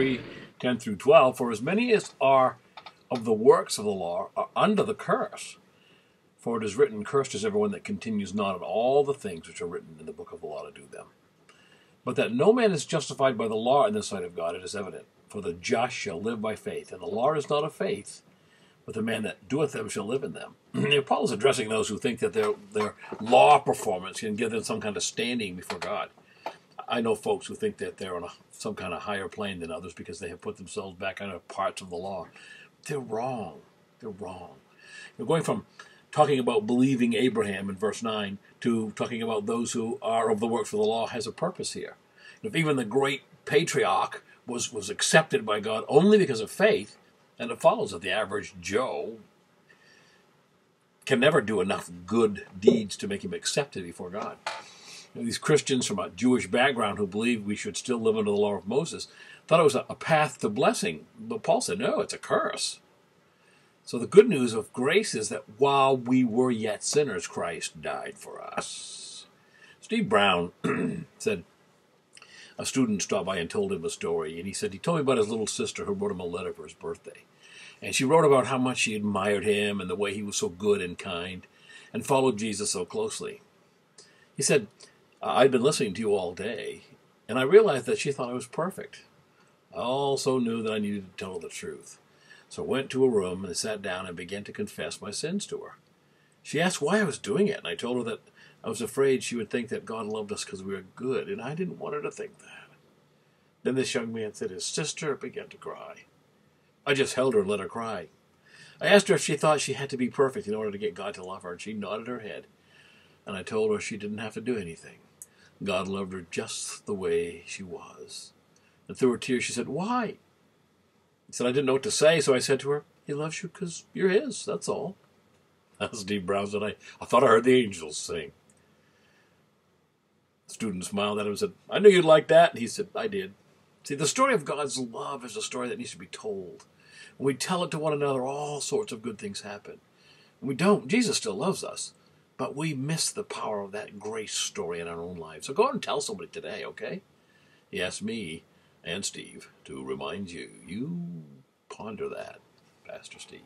3:10 through 12, for as many as are of the works of the law are under the curse. For it is written, cursed is everyone that continues not in all the things which are written in the book of the law to do them. But that no man is justified by the law in the sight of God, it is evident. For the just shall live by faith. And the law is not of faith, but the man that doeth them shall live in them. Paul is addressing those who think that their law performance can give them some kind of standing before God. I know folks who think that they're on some kind of higher plane than others because they have put themselves back under parts of the law. They're wrong. They're wrong. You're going from talking about believing Abraham in verse 9 to talking about those who are of the works of the law has a purpose here. If even the great patriarch was accepted by God only because of faith, and it follows that the average Joe can never do enough good deeds to make him accepted before God. These Christians from a Jewish background who believe we should still live under the law of Moses thought it was a path to blessing. But Paul said, no, it's a curse. So the good news of grace is that while we were yet sinners, Christ died for us. Steve Brown said, a student stopped by and told him a story, and he said he told me about his little sister who wrote him a letter for his birthday. And she wrote about how much she admired him and the way he was so good and kind and followed Jesus so closely. He said, I'd been listening to you all day, and I realized that she thought I was perfect. I also knew that I needed to tell her the truth. So I went to a room and sat down and began to confess my sins to her. She asked why I was doing it, and I told her that I was afraid she would think that God loved us because we were good, and I didn't want her to think that. Then this young man said his sister began to cry. I just held her and let her cry. I asked her if she thought she had to be perfect in order to get God to love her, and she nodded her head. And I told her she didn't have to do anything. God loved her just the way she was. And through her tears she said, why? He said, I didn't know what to say, so I said to her, he loves you because you're his, that's all. That was Steve Brown said, I thought I heard the angels sing. The student smiled at him and said, I knew you'd like that. And he said, I did. See, the story of God's love is a story that needs to be told. When we tell it to one another, all sorts of good things happen. When we don't, Jesus still loves us. But we miss the power of that grace story in our own lives. So go out and tell somebody today, okay? He asked me and Steve to remind you. You ponder that, Pastor Steve.